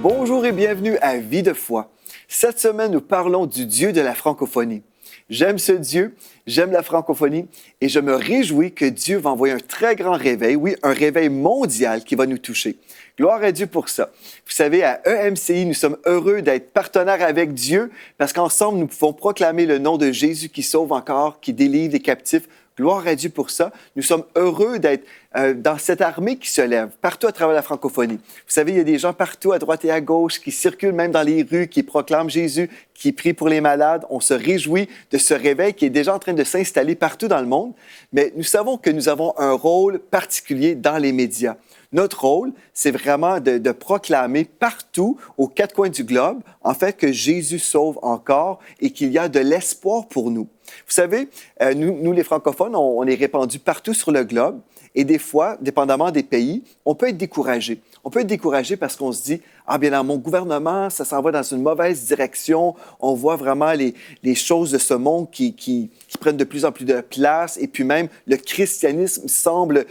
Bonjour et bienvenue à Vie de foi. Cette semaine, nous parlons du Dieu de la francophonie. J'aime ce Dieu, j'aime la francophonie et je me réjouis que Dieu va envoyer un très grand réveil, oui, un réveil mondial qui va nous toucher. Gloire à Dieu pour ça. Vous savez, à EMCI, nous sommes heureux d'être partenaires avec Dieu parce qu'ensemble, nous pouvons proclamer le nom de Jésus qui sauve encore, qui délivre les captifs. Gloire à Dieu pour ça. Nous sommes heureux d'être dans cette armée qui se lève partout à travers la francophonie. Vous savez, il y a des gens partout à droite et à gauche qui circulent même dans les rues, qui proclament Jésus, qui prient pour les malades. On se réjouit de ce réveil qui est déjà en train de s'installer partout dans le monde. Mais nous savons que nous avons un rôle particulier dans les médias. Notre rôle, c'est vraiment de proclamer partout, aux quatre coins du globe, en fait, que Jésus sauve encore et qu'il y a de l'espoir pour nous. Vous savez, nous les francophones, on est répandus partout sur le globe et des fois, dépendamment des pays, on peut être découragé. On peut être découragé parce qu'on se dit « Ah bien, dans mon gouvernement, ça s'en va dans une mauvaise direction. On voit vraiment les choses de ce monde qui prennent de plus en plus de place et puis même le christianisme semble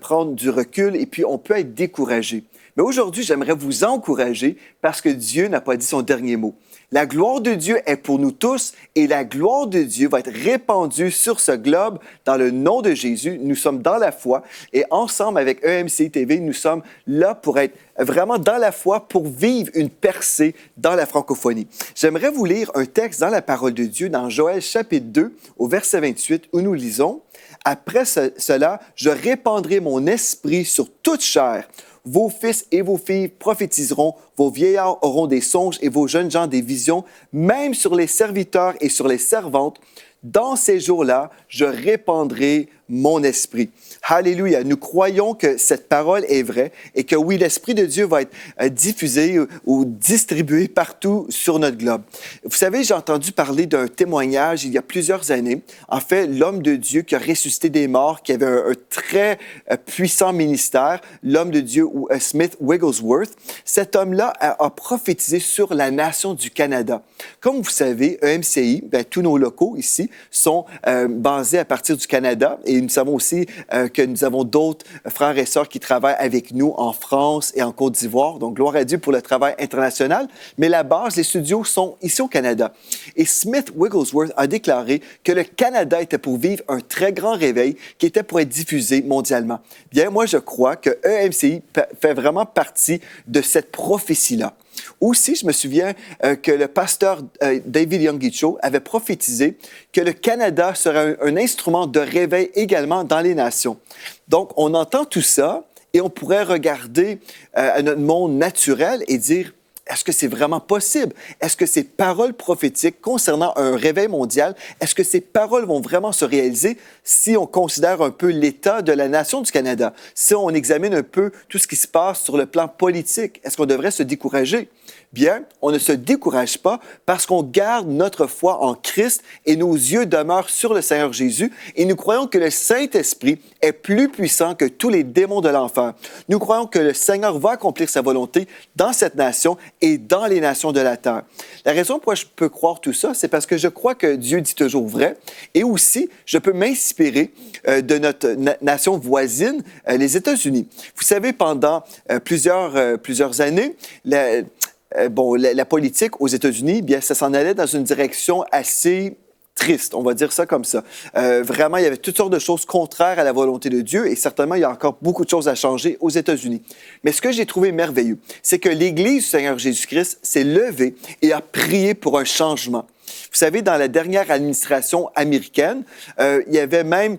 prendre du recul et puis on peut être découragé. » Mais aujourd'hui, j'aimerais vous encourager parce que Dieu n'a pas dit son dernier mot. La gloire de Dieu est pour nous tous et la gloire de Dieu va être répandue sur ce globe dans le nom de Jésus. Nous sommes dans la foi et ensemble avec EMCI TV, nous sommes là pour être vraiment dans la foi, pour vivre une percée dans la francophonie. J'aimerais vous lire un texte dans la parole de Dieu dans Joël chapitre 2 au verset 28 où nous lisons « Après cela, je répandrai mon esprit sur toute chair. Vos fils et vos filles prophétiseront, vos vieillards auront des songes et vos jeunes gens des visions, même sur les serviteurs et sur les servantes. Dans ces jours-là, je répandrai mon esprit. » Alléluia! Nous croyons que cette parole est vraie et que oui, l'Esprit de Dieu va être diffusé ou distribué partout sur notre globe. Vous savez, j'ai entendu parler d'un témoignage il y a plusieurs années. En fait, l'homme de Dieu qui a ressuscité des morts, qui avait un très puissant ministère, l'homme de Dieu Smith Wigglesworth, cet homme-là a prophétisé sur la nation du Canada. Comme vous savez, EMCI, tous nos locaux ici sont basés à partir du Canada et nous savons aussi que nous avons d'autres frères et sœurs qui travaillent avec nous en France et en Côte d'Ivoire. Donc, gloire à Dieu pour le travail international. Mais la base, les studios sont ici au Canada. Et Smith Wigglesworth a déclaré que le Canada était pour vivre un très grand réveil qui était pour être diffusé mondialement. Bien, moi, je crois que EMCI fait vraiment partie de cette prophétie-là. Aussi, je me souviens que le pasteur David Yonggi avait prophétisé que le Canada serait un instrument de réveil également dans les nations. Donc, on entend tout ça et on pourrait regarder à notre monde naturel et dire est-ce que c'est vraiment possible? Est-ce que ces paroles prophétiques concernant un réveil mondial, est-ce que ces paroles vont vraiment se réaliser si on considère un peu l'état de la nation du Canada? Si on examine un peu tout ce qui se passe sur le plan politique, est-ce qu'on devrait se décourager? Bien, on ne se décourage pas parce qu'on garde notre foi en Christ et nos yeux demeurent sur le Seigneur Jésus et nous croyons que le Saint-Esprit est plus puissant que tous les démons de l'enfer. Nous croyons que le Seigneur va accomplir sa volonté dans cette nation et dans les nations de la terre. La raison pourquoi je peux croire tout ça, c'est parce que je crois que Dieu dit toujours vrai et aussi je peux m'inspirer de notre nation voisine, les États-Unis. Vous savez, pendant plusieurs années, la politique aux États-Unis, bien, ça s'en allait dans une direction assez triste, on va dire ça comme ça. Vraiment, il y avait toutes sortes de choses contraires à la volonté de Dieu et certainement, il y a encore beaucoup de choses à changer aux États-Unis. Mais ce que j'ai trouvé merveilleux, c'est que l'Église du Seigneur Jésus-Christ s'est levée et a prié pour un changement. Vous savez, dans la dernière administration américaine, il y avait même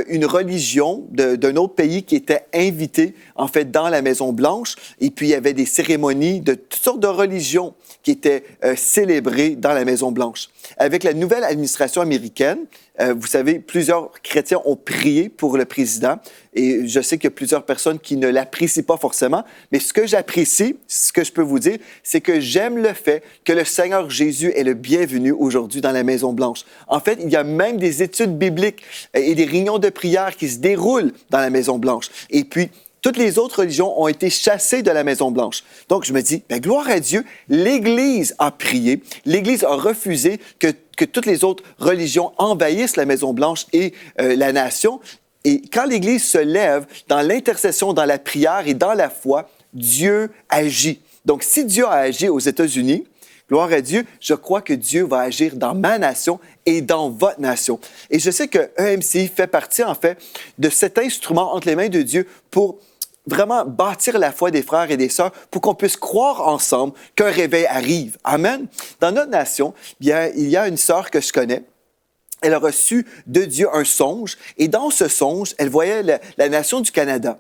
une religion d'un autre pays qui était invitée, en fait, dans la Maison-Blanche. Et puis, il y avait des cérémonies de toutes sortes de religions qui étaient célébrées dans la Maison-Blanche. Avec la nouvelle administration américaine, vous savez, plusieurs chrétiens ont prié pour le président et je sais qu'il y a plusieurs personnes qui ne l'apprécient pas forcément, mais ce que j'apprécie, ce que je peux vous dire, c'est que j'aime le fait que le Seigneur Jésus est le bienvenu aujourd'hui dans la Maison-Blanche. En fait, il y a même des études bibliques et des réunions de prière qui se déroulent dans la Maison-Blanche. Et puis, toutes les autres religions ont été chassées de la Maison-Blanche. Donc, je me dis, gloire à Dieu, l'Église a prié, l'Église a refusé que toutes les autres religions envahissent la Maison-Blanche et la nation. Et quand l'Église se lève dans l'intercession, dans la prière et dans la foi, Dieu agit. Donc, si Dieu a agi aux États-Unis, gloire à Dieu, je crois que Dieu va agir dans ma nation et dans votre nation. Et je sais que EMCI fait partie, en fait, de cet instrument entre les mains de Dieu pour vraiment bâtir la foi des frères et des sœurs pour qu'on puisse croire ensemble qu'un réveil arrive. Amen. Dans notre nation, bien, il y a une sœur que je connais. Elle a reçu de Dieu un songe et dans ce songe, elle voyait la nation du Canada.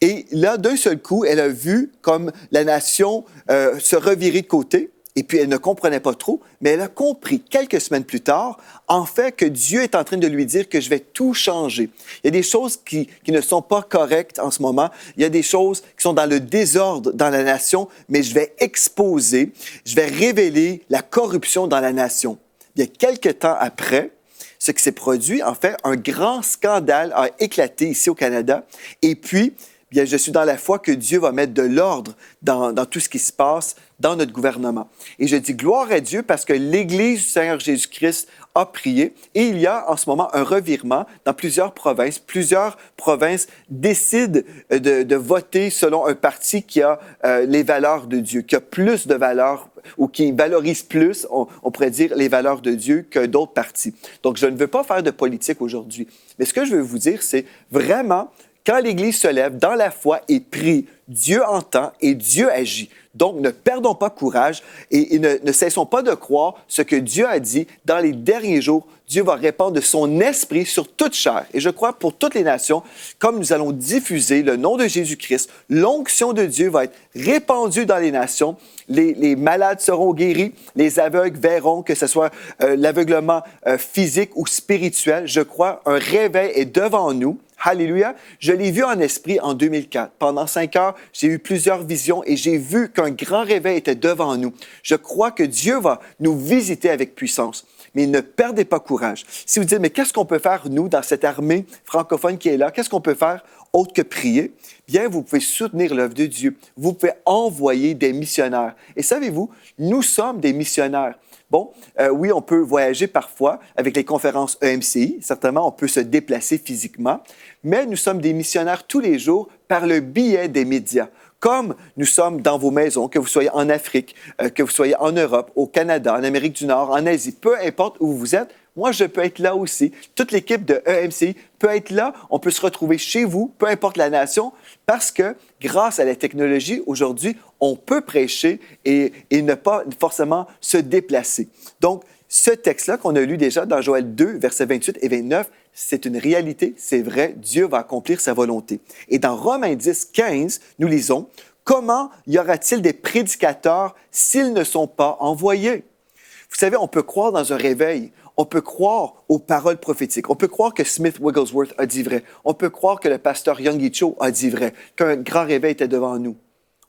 Et là, d'un seul coup, elle a vu comme la nation se revirer de côté. Et puis, elle ne comprenait pas trop, mais elle a compris quelques semaines plus tard, en fait, que Dieu est en train de lui dire que je vais tout changer. Il y a des choses qui ne sont pas correctes en ce moment. Il y a des choses qui sont dans le désordre dans la nation, mais je vais exposer, je vais révéler la corruption dans la nation. Il y a quelques temps après, ce qui s'est produit, en fait, un grand scandale a éclaté ici au Canada. Et puis, bien, je suis dans la foi que Dieu va mettre de l'ordre dans tout ce qui se passe dans notre gouvernement. Et je dis gloire à Dieu parce que l'Église du Seigneur Jésus-Christ a prié et il y a en ce moment un revirement dans plusieurs provinces. Plusieurs provinces décident de voter selon un parti qui a les valeurs de Dieu, qui a plus de valeurs ou qui valorise plus, on pourrait dire, les valeurs de Dieu que d'autres partis. Donc, je ne veux pas faire de politique aujourd'hui. Mais ce que je veux vous dire, c'est vraiment quand l'Église se lève dans la foi et prie, Dieu entend et Dieu agit. Donc, ne perdons pas courage et ne cessons pas de croire ce que Dieu a dit. Dans les derniers jours, Dieu va répandre de son esprit sur toute chair. Et je crois pour toutes les nations, comme nous allons diffuser le nom de Jésus-Christ, l'onction de Dieu va être répandue dans les nations. Les malades seront guéris, les aveugles verront, que ce soit l'aveuglement physique ou spirituel. Je crois un réveil est devant nous. Alléluia. Je l'ai vu en esprit en 2004. Pendant 5 heures, j'ai eu plusieurs visions et j'ai vu qu'un grand réveil était devant nous. Je crois que Dieu va nous visiter avec puissance. Mais ne perdez pas courage. Si vous dites, mais qu'est-ce qu'on peut faire, nous, dans cette armée francophone qui est là? Qu'est-ce qu'on peut faire autre que prier? Bien, vous pouvez soutenir l'œuvre de Dieu. Vous pouvez envoyer des missionnaires. Et savez-vous, nous sommes des missionnaires. Bon, oui, on peut voyager parfois avec les conférences EMCI. Certainement, on peut se déplacer physiquement. Mais nous sommes des missionnaires tous les jours par le biais des médias. Comme nous sommes dans vos maisons, que vous soyez en Afrique, que vous soyez en Europe, au Canada, en Amérique du Nord, en Asie, peu importe où vous êtes, moi, je peux être là aussi. Toute l'équipe de EMCI peut être là. On peut se retrouver chez vous, peu importe la nation, parce que grâce à la technologie, aujourd'hui, on peut prêcher et ne pas forcément se déplacer. Donc, ce texte-là qu'on a lu déjà dans Joël 2, versets 28 et 29, c'est une réalité, c'est vrai, Dieu va accomplir sa volonté. Et dans Romains 10, 15, nous lisons, « Comment y aura-t-il des prédicateurs s'ils ne sont pas envoyés? » Vous savez, on peut croire dans un réveil, on peut croire aux paroles prophétiques, on peut croire que Smith Wigglesworth a dit vrai, on peut croire que le pasteur Yonggi Cho a dit vrai, qu'un grand réveil était devant nous.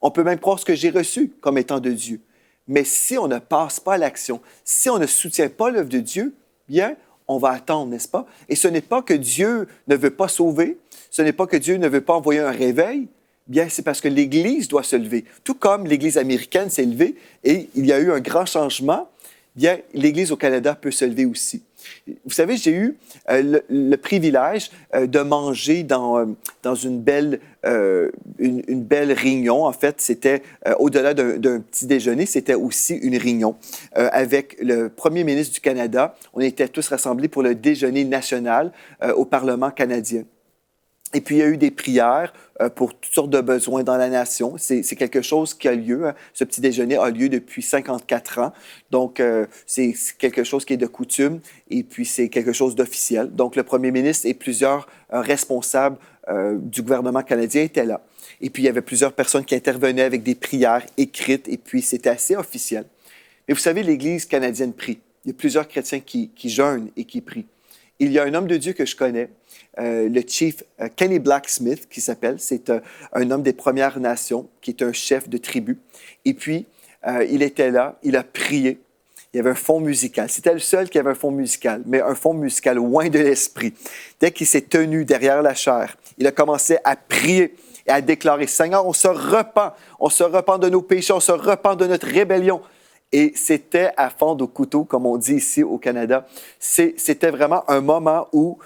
On peut même croire ce que j'ai reçu comme étant de Dieu. Mais si on ne passe pas à l'action, si on ne soutient pas l'œuvre de Dieu, bien, on va attendre, n'est-ce pas? Et ce n'est pas que Dieu ne veut pas sauver, ce n'est pas que Dieu ne veut pas envoyer un réveil, bien, c'est parce que l'Église doit se lever. Tout comme l'Église américaine s'est levée et il y a eu un grand changement, bien, l'Église au Canada peut se lever aussi. Vous savez, j'ai eu le privilège de manger dans une belle réunion. En fait, c'était au-delà d'un petit déjeuner, c'était aussi une réunion avec le premier ministre du Canada. On était tous rassemblés pour le déjeuner national au Parlement canadien. Et puis, il y a eu des prières pour toutes sortes de besoins dans la nation. C'est quelque chose qui a lieu. Hein. Ce petit déjeuner a lieu depuis 54 ans. Donc, c'est quelque chose qui est de coutume et puis c'est quelque chose d'officiel. Donc, le premier ministre et plusieurs responsables du gouvernement canadien étaient là. Et puis, il y avait plusieurs personnes qui intervenaient avec des prières écrites et puis c'était assez officiel. Mais vous savez, l'Église canadienne prie. Il y a plusieurs chrétiens qui jeûnent et qui prient. Il y a un homme de Dieu que je connais, le chief Kenny Blacksmith, qui s'appelle. C'est un homme des Premières Nations, qui est un chef de tribu. Et puis, il était là, il a prié. Il y avait un fond musical. C'était le seul qui avait un fond musical, mais un fond musical loin de l'esprit. Dès qu'il s'est tenu derrière la chaire, il a commencé à prier et à déclarer, « Seigneur, on se repent de nos péchés, on se repent de notre rébellion. » Et c'était à fendre au couteau, comme on dit ici au Canada. C'était vraiment un moment où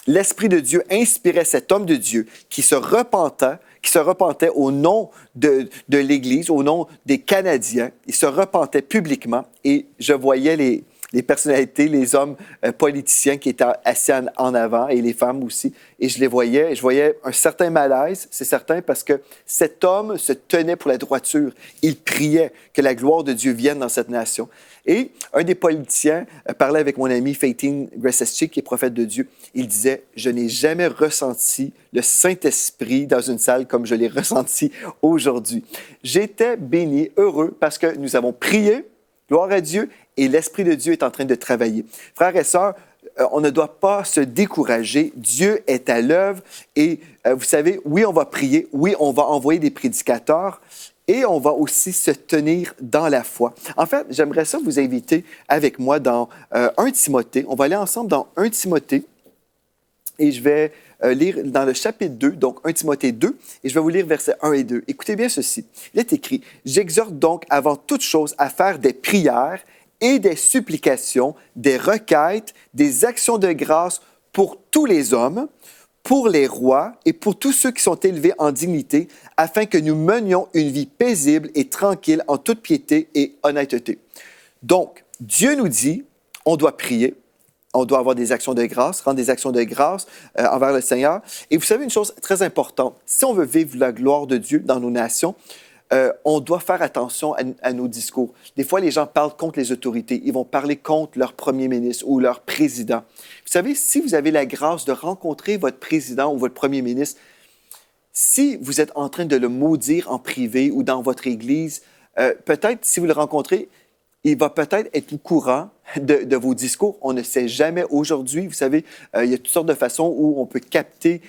l'Esprit de Dieu inspirait cet homme de Dieu qui se repentait, qui se repentaient au nom de l'Église, au nom des Canadiens. Ils se repentaient publiquement et je voyais les personnalités, les hommes politiciens qui étaient assis en avant et les femmes aussi. Et je les voyais, et je voyais un certain malaise, c'est certain, parce que cet homme se tenait pour la droiture. Il priait que la gloire de Dieu vienne dans cette nation. Et un des politiciens parlait avec mon ami Faytine Gresseschi, qui est prophète de Dieu. Il disait, « Je n'ai jamais ressenti le Saint-Esprit dans une salle comme je l'ai ressenti aujourd'hui. » J'étais béni, heureux, parce que nous avons prié, gloire à Dieu, et l'Esprit de Dieu est en train de travailler. Frères et sœurs, on ne doit pas se décourager. Dieu est à l'œuvre et vous savez, oui, on va prier, oui, on va envoyer des prédicateurs et on va aussi se tenir dans la foi. En fait, j'aimerais ça vous inviter avec moi dans 1 Timothée. On va aller ensemble dans 1 Timothée et je vais lire dans le chapitre 2, donc 1 Timothée 2, et je vais vous lire versets 1 et 2. Écoutez bien ceci. Il est écrit, « J'exhorte donc avant toute chose à faire des prières et des supplications, des requêtes, des actions de grâce pour tous les hommes, pour les rois et pour tous ceux qui sont élevés en dignité, afin que nous menions une vie paisible et tranquille en toute piété et honnêteté. » Donc, Dieu nous dit, on doit prier, on doit avoir des actions de grâce, rendre des actions de grâce envers le Seigneur. Et vous savez une chose très importante, si on veut vivre la gloire de Dieu dans nos nations, on doit faire attention à nos discours. Des fois, les gens parlent contre les autorités. Ils vont parler contre leur premier ministre ou leur président. Vous savez, si vous avez la grâce de rencontrer votre président ou votre premier ministre, si vous êtes en train de le maudire en privé ou dans votre église, peut-être, si vous le rencontrez, il va peut-être être au courant de vos discours. On ne sait jamais aujourd'hui. Vous savez, il y a toutes sortes de façons où on peut capter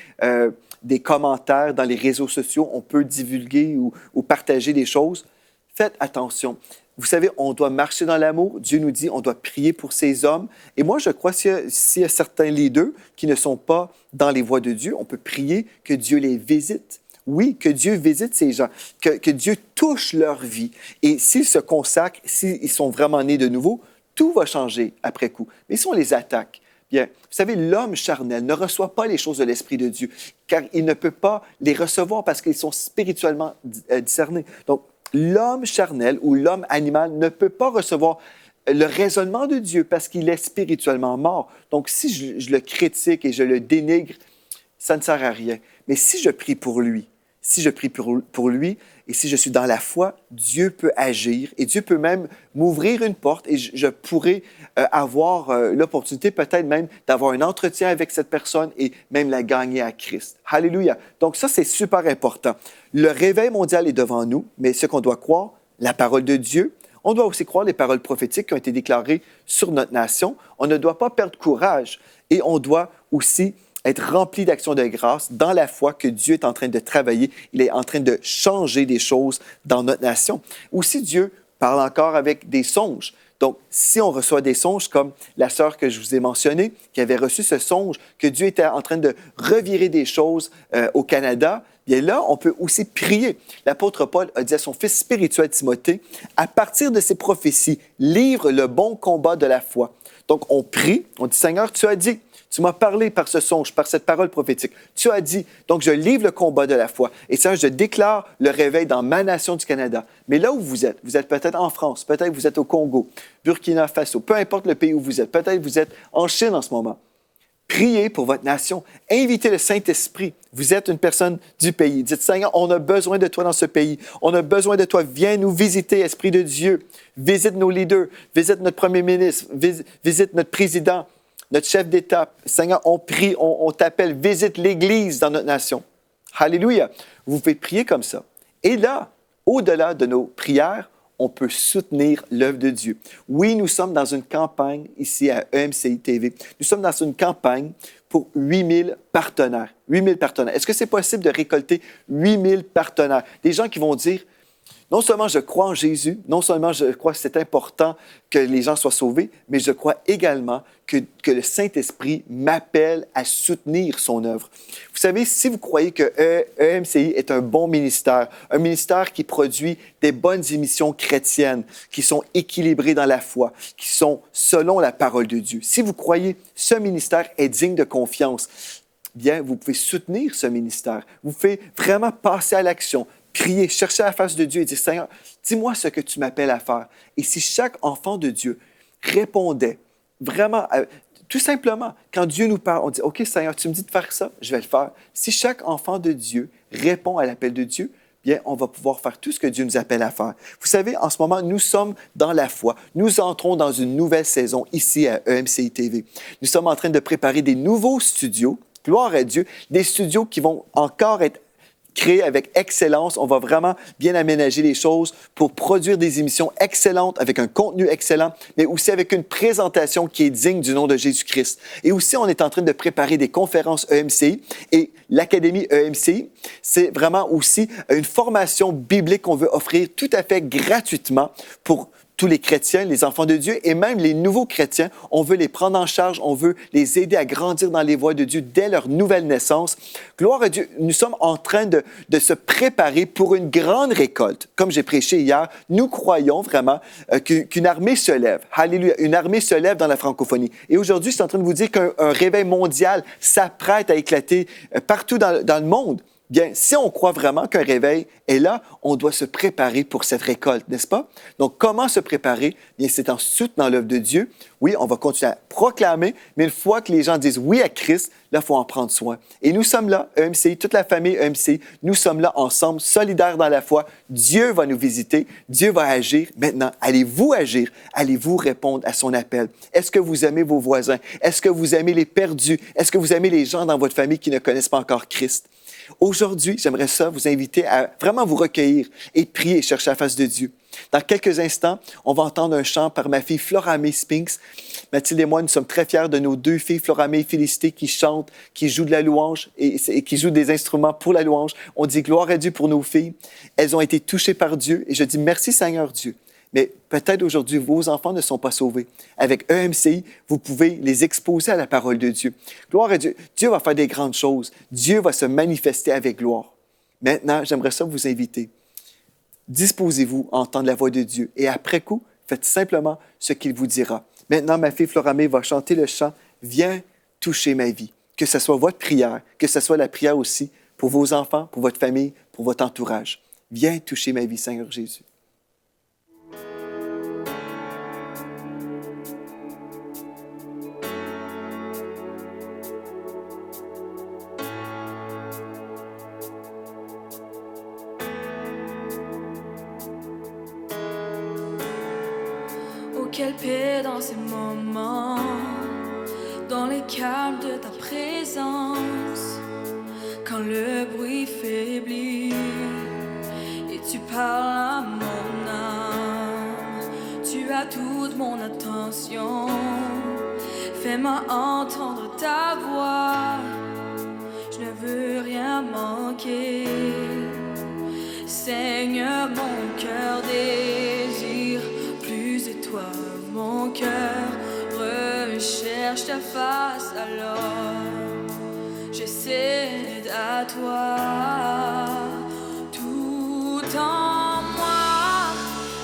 des commentaires dans les réseaux sociaux, on peut divulguer ou partager des choses. Faites attention. Vous savez, on doit marcher dans l'amour. Dieu nous dit on doit prier pour ces hommes. Et moi, je crois s'il y a certains leaders qui ne sont pas dans les voies de Dieu, on peut prier que Dieu les visite. Oui, que Dieu visite ces gens, que Dieu touche leur vie. Et s'ils se consacrent, s'ils sont vraiment nés de nouveau, tout va changer après coup. Mais si on les attaque, bien, vous savez, l'homme charnel ne reçoit pas les choses de l'Esprit de Dieu, car il ne peut pas les recevoir parce qu'ils sont spirituellement discernés. Donc, l'homme charnel ou l'homme animal ne peut pas recevoir le raisonnement de Dieu parce qu'il est spirituellement mort. Donc, si je le critique et je le dénigre, ça ne sert à rien. Mais si je prie pour lui, si je prie pour lui et si je suis dans la foi, Dieu peut agir et Dieu peut même m'ouvrir une porte et je pourrais avoir l'opportunité peut-être même d'avoir un entretien avec cette personne et même la gagner à Christ. Alléluia. Donc ça, c'est super important. Le réveil mondial est devant nous, mais ce qu'on doit croire, la parole de Dieu, on doit aussi croire les paroles prophétiques qui ont été déclarées sur notre nation. On ne doit pas perdre courage et on doit aussi être rempli d'actions de grâce dans la foi que Dieu est en train de travailler. Il est en train de changer des choses dans notre nation. Aussi, Dieu parle encore avec des songes. Donc, si on reçoit des songes comme la sœur que je vous ai mentionnée, qui avait reçu ce songe, que Dieu était en train de revirer des choses au Canada, bien là, on peut aussi prier. L'apôtre Paul a dit à son fils spirituel Timothée, à partir de ces prophéties, livre le bon combat de la foi. Donc, on prie, on dit, Seigneur, tu as dit, tu m'as parlé par ce songe, par cette parole prophétique. Tu as dit, donc je livre le combat de la foi. Et Seigneur, je déclare le réveil dans ma nation du Canada. Mais là où vous êtes peut-être en France, peut-être vous êtes au Congo, Burkina Faso, peu importe le pays où vous êtes, peut-être vous êtes en Chine en ce moment. Priez pour votre nation. Invitez le Saint-Esprit. Vous êtes une personne du pays. Dites, Seigneur, on a besoin de toi dans ce pays. On a besoin de toi. Viens nous visiter, Esprit de Dieu. Visite nos leaders. Visite notre premier ministre. Visite notre président, notre chef d'État. Seigneur, on prie, on t'appelle. Visite l'Église dans notre nation. Alléluia. Vous pouvez prier comme ça. Et là, au-delà de nos prières, on peut soutenir l'œuvre de Dieu. Oui, nous sommes dans une campagne ici à EMCI TV. Nous sommes dans une campagne pour 8000 partenaires. 8000 partenaires. Est-ce que c'est possible de récolter 8000 partenaires? Des gens qui vont dire, non seulement je crois en Jésus, non seulement je crois que c'est important que les gens soient sauvés, mais je crois également que le Saint-Esprit m'appelle à soutenir son œuvre. Vous savez, si vous croyez que EMCI est un bon ministère, un ministère qui produit des bonnes émissions chrétiennes, qui sont équilibrées dans la foi, qui sont selon la parole de Dieu, si vous croyez ce ministère est digne de confiance, bien, vous pouvez soutenir ce ministère. Vous pouvez vraiment passer à l'action, prier, chercher la face de Dieu et dire, Seigneur, dis-moi ce que tu m'appelles à faire. Et si chaque enfant de Dieu répondait vraiment, tout simplement, quand Dieu nous parle, on dit, OK, Seigneur, tu me dis de faire ça, je vais le faire. Si chaque enfant de Dieu répond à l'appel de Dieu, bien, on va pouvoir faire tout ce que Dieu nous appelle à faire. Vous savez, en ce moment, nous sommes dans la foi. Nous entrons dans une nouvelle saison ici à EMCI TV. Nous sommes en train de préparer des nouveaux studios, gloire à Dieu, des studios qui vont encore être créés avec excellence. On va vraiment bien aménager les choses pour produire des émissions excellentes avec un contenu excellent, mais aussi avec une présentation qui est digne du nom de Jésus-Christ. Et aussi, on est en train de préparer des conférences EMCI et l'Académie EMCI, c'est vraiment aussi une formation biblique qu'on veut offrir tout à fait gratuitement pour tous les chrétiens, les enfants de Dieu et même les nouveaux chrétiens. On veut les prendre en charge, on veut les aider à grandir dans les voies de Dieu dès leur nouvelle naissance. Gloire à Dieu, nous sommes en train de se préparer pour une grande récolte. Comme j'ai prêché hier, nous croyons vraiment qu'une armée se lève. Alléluia, une armée se lève dans la francophonie. Et aujourd'hui, je suis en train de vous dire qu'un réveil mondial s'apprête à éclater partout dans le monde. Bien, si on croit vraiment qu'un réveil est là, on doit se préparer pour cette récolte, n'est-ce pas? Donc, comment se préparer? Bien, c'est en soutenant l'œuvre de Dieu. Oui, on va continuer à proclamer, mais une fois que les gens disent oui à Christ, là, il faut en prendre soin. Et nous sommes là, EMCI, toute la famille EMCI, nous sommes là ensemble, solidaires dans la foi. Dieu va nous visiter, Dieu va agir. Maintenant, allez-vous agir? Allez-vous répondre à son appel? Est-ce que vous aimez vos voisins? Est-ce que vous aimez les perdus? Est-ce que vous aimez les gens dans votre famille qui ne connaissent pas encore Christ? Aujourd'hui, j'aimerais ça vous inviter à vraiment vous recueillir et prier et chercher la face de Dieu. Dans quelques instants, on va entendre un chant par ma fille Floramé Spinks. Mathilde et moi, nous sommes très fiers de nos deux filles, Floramé et Félicité, qui chantent, qui jouent de la louange et qui jouent des instruments pour la louange. On dit gloire à Dieu pour nos filles. Elles ont été touchées par Dieu et je dis merci Seigneur Dieu. Mais peut-être aujourd'hui, vos enfants ne sont pas sauvés. Avec EMCI, vous pouvez les exposer à la parole de Dieu. Gloire à Dieu. Dieu va faire des grandes choses. Dieu va se manifester avec gloire. Maintenant, j'aimerais ça vous inviter. Disposez-vous à entendre la voix de Dieu. Et après coup, faites simplement ce qu'il vous dira. Maintenant, ma fille Floramé va chanter le chant « Viens toucher ma vie ». Que ce soit votre prière, que ce soit la prière aussi pour vos enfants, pour votre famille, pour votre entourage. Viens toucher ma vie, Seigneur Jésus. Quelle paix dans ces moments, dans les calmes de ta présence, quand le bruit faiblit et tu parles à mon âme. Tu as toute mon attention, fais-moi entendre ta voix. Je ne veux rien manquer, Seigneur, mon cœur désire plus de toi. Mon cœur recherche ta face, alors je cède à toi. Tout en moi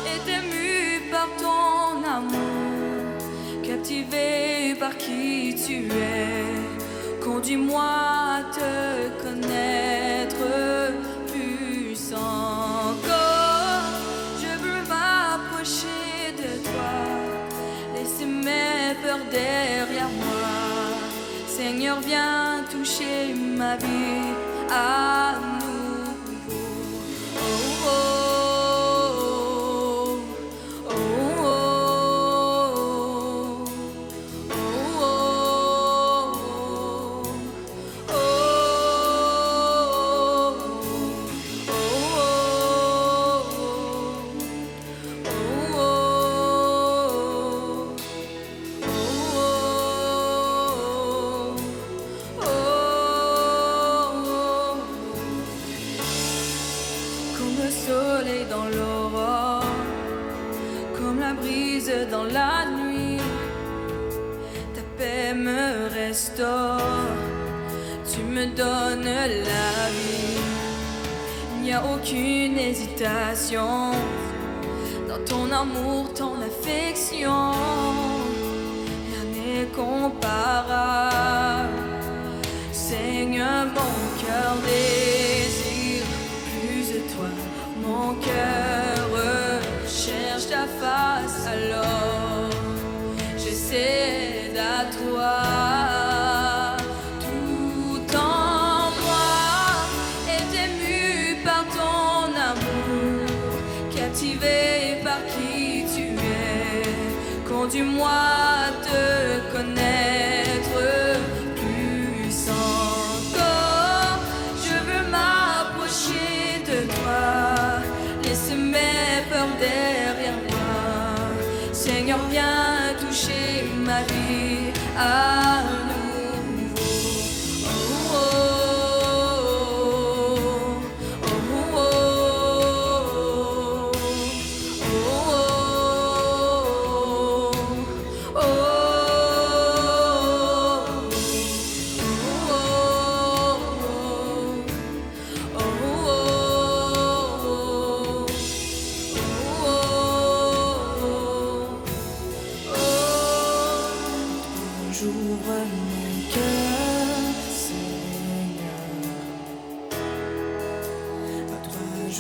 est ému par ton amour, captivé par qui tu es. Conduis-moi à te connaître plus encore. Je veux m'approcher de toi, laissez mes peurs derrière moi. Seigneur, viens toucher ma vie à nouveau. Oh, oh, oh, oh, oh, oh, soleil dans l'aurore, comme la brise dans la nuit, ta paix me restaure, tu me donnes la vie. Il n'y a aucune hésitation dans ton amour, ton affection, rien n'est comparable. Seigneur,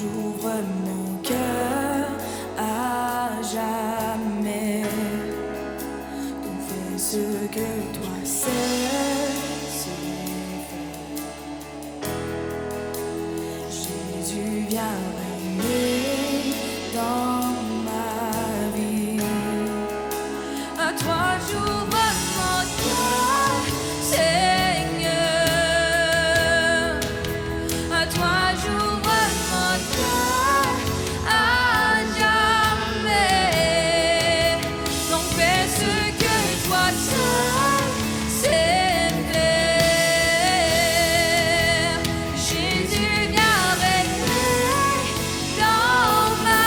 j'ouvre mon cœur à jamais. Donc fais ce que toi sais faire. Jésus, viens régner dans ma vie. À toi j'ouvre mon cœur, Seigneur. À toi j'ouvre mon cœur à jamais. Donc fais ce que toi seul sais faire. Jésus, viens régner dans ma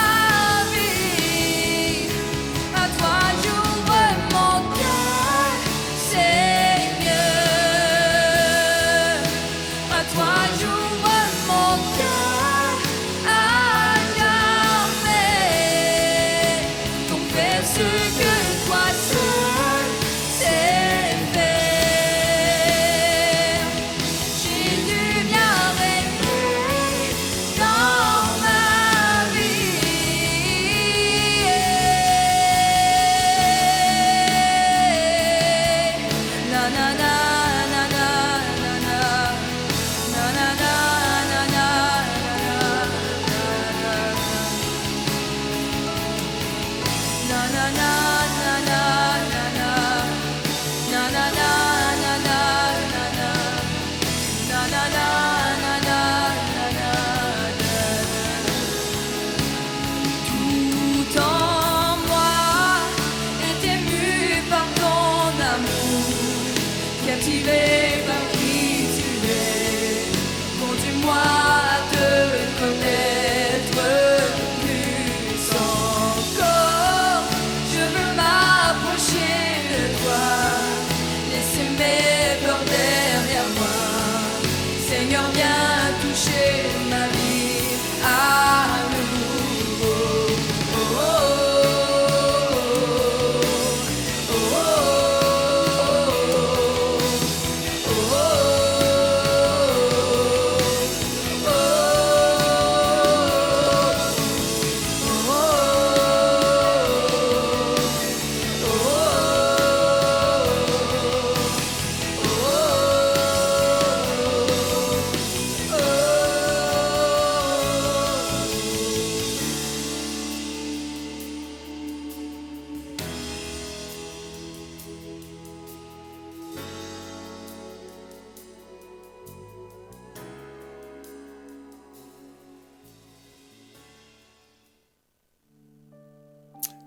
vie. À toi j'ouvre mon cœur, Seigneur. À toi j'ouvre mon cœur à jamais. Donc fais ce que toi seul sais faire. Jésus, viens régner dans ma vie. Na na na na na na na. Na na na na na na na na na na. Na na na na na na na. Na na na na na na na. Tout en moi est ému par ton amour, captivé par qui tu es. Conduis-moi à te connaître plus encore. Je veux m'approcher de toi, laisser mes peurs derrière moi. Seigneur, viens toucher ma vie à nouveau. Oh, oh, oh, oh, oh, oh,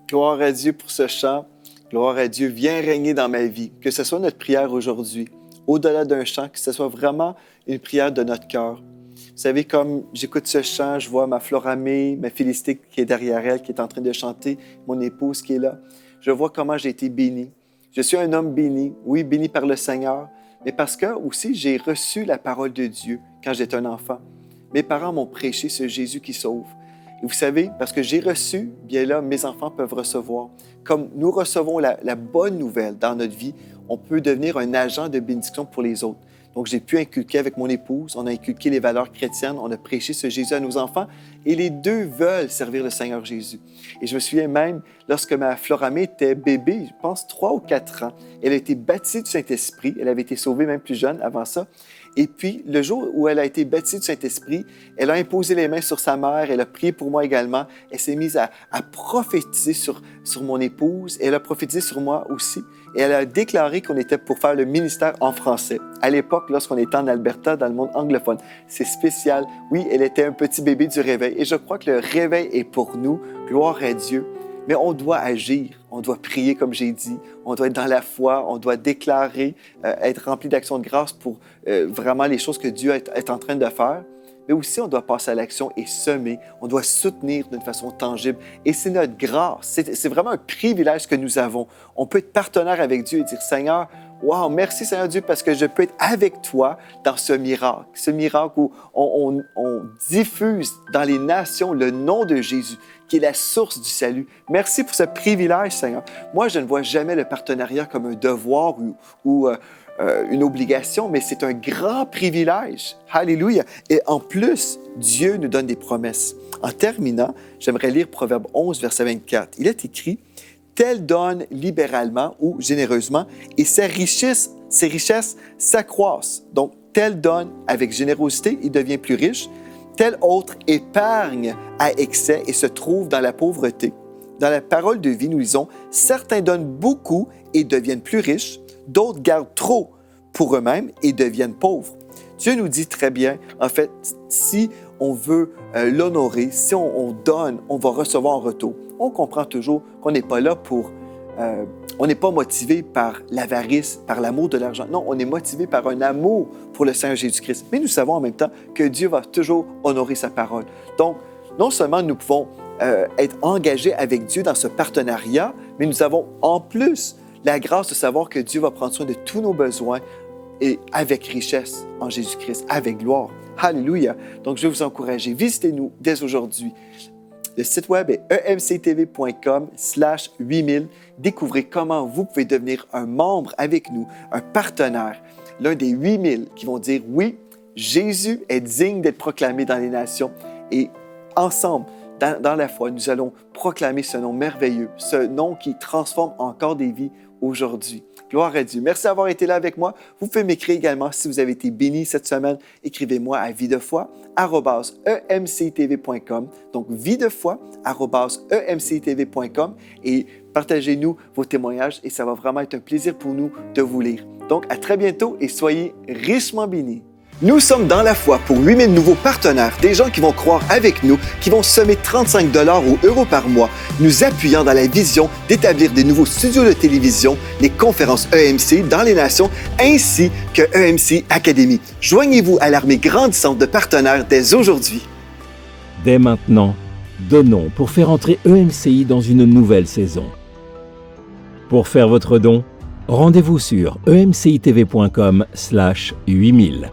Gloire à Dieu pour ce chant. Gloire à Dieu, viens régner dans ma vie. Que ce soit notre prière aujourd'hui, au-delà d'un chant, que ce soit vraiment une prière de notre cœur. Vous savez, comme j'écoute ce chant, je vois ma Floramée, ma Félicité qui est derrière elle, qui est en train de chanter, mon épouse qui est là. Je vois comment j'ai été béni. Je suis un homme béni, oui, béni par le Seigneur, mais parce que aussi j'ai reçu la parole de Dieu quand j'étais un enfant. Mes parents m'ont prêché ce Jésus qui sauve. Et vous savez, parce que j'ai reçu, bien là, mes enfants peuvent recevoir. Comme nous recevons la bonne nouvelle dans notre vie, on peut devenir un agent de bénédiction pour les autres. Donc, j'ai pu inculquer avec mon épouse, on a inculqué les valeurs chrétiennes, on a prêché ce Jésus à nos enfants et les deux veulent servir le Seigneur Jésus. Et je me souviens même, lorsque ma Floramée était bébé, je pense 3 ou 4 ans, elle a été baptisée du Saint-Esprit, elle avait été sauvée même plus jeune avant ça. Et puis, le jour où elle a été baptisée du Saint-Esprit, elle a imposé les mains sur sa mère, elle a prié pour moi également, elle s'est mise à prophétiser sur mon épouse, et elle a prophétisé sur moi aussi, et elle a déclaré qu'on était pour faire le ministère en français. À l'époque, lorsqu'on était en Alberta, dans le monde anglophone, c'est spécial. Oui, elle était un petit bébé du réveil, et je crois que le réveil est pour nous, gloire à Dieu. Mais on doit agir, on doit prier comme j'ai dit, on doit être dans la foi, on doit déclarer, être rempli d'action de grâce pour vraiment les choses que Dieu est en train de faire. Mais aussi, on doit passer à l'action et semer, on doit soutenir d'une façon tangible. Et c'est notre grâce, c'est vraiment un privilège que nous avons. On peut être partenaire avec Dieu et dire, Seigneur, wow, merci Seigneur Dieu parce que je peux être avec toi dans ce miracle où on diffuse dans les nations le nom de Jésus, qui est la source du salut. Merci pour ce privilège, Seigneur. Moi, je ne vois jamais le partenariat comme un devoir ou une obligation, mais c'est un grand privilège. Alléluia. Et en plus, Dieu nous donne des promesses. En terminant, j'aimerais lire Proverbe 11, verset 24. Il est écrit, « Tel donne libéralement ou généreusement, et ses richesses s'accroissent. » Donc, tel donne avec générosité, il devient plus riche. Tel autre épargne à excès et se trouve dans la pauvreté. Dans la parole de vie, nous lisons, « Certains donnent beaucoup et deviennent plus riches, d'autres gardent trop pour eux-mêmes et deviennent pauvres. » Dieu nous dit très bien, en fait, si on veut l'honorer, si on donne, on va recevoir en retour. On comprend toujours qu'on n'est pas là pour... on n'est pas motivé par l'avarice, par l'amour de l'argent. Non, on est motivé par un amour pour le Seigneur Jésus-Christ. Mais nous savons en même temps que Dieu va toujours honorer sa parole. Donc, non seulement nous pouvons être engagés avec Dieu dans ce partenariat, mais nous avons en plus la grâce de savoir que Dieu va prendre soin de tous nos besoins et avec richesse en Jésus-Christ, avec gloire. Alléluia! Donc, je vais vous encourager. Visitez-nous dès aujourd'hui. Le site web est emctv.com/8000. Découvrez comment vous pouvez devenir un membre avec nous, un partenaire, l'un des 8000 qui vont dire « Oui, Jésus est digne d'être proclamé dans les nations. » Et ensemble, dans la foi, nous allons proclamer ce nom merveilleux, ce nom qui transforme encore des vies aujourd'hui. Gloire à Dieu. Merci d'avoir été là avec moi. Vous pouvez m'écrire également si vous avez été béni cette semaine. Écrivez-moi à videfoi@emctv.com. Donc, videfoi@emctv.com et partagez-nous vos témoignages et ça va vraiment être un plaisir pour nous de vous lire. Donc, à très bientôt et soyez richement bénis. Nous sommes dans la foi pour 8000 nouveaux partenaires, des gens qui vont croire avec nous, qui vont semer 35 $ ou euros par mois, nous appuyant dans la vision d'établir des nouveaux studios de télévision, les conférences EMC dans les nations, ainsi que EMC Academy. Joignez-vous à l'armée grandissante de partenaires dès aujourd'hui. Dès maintenant, donnons pour faire entrer EMCI dans une nouvelle saison. Pour faire votre don, rendez-vous sur emcitv.com/8000.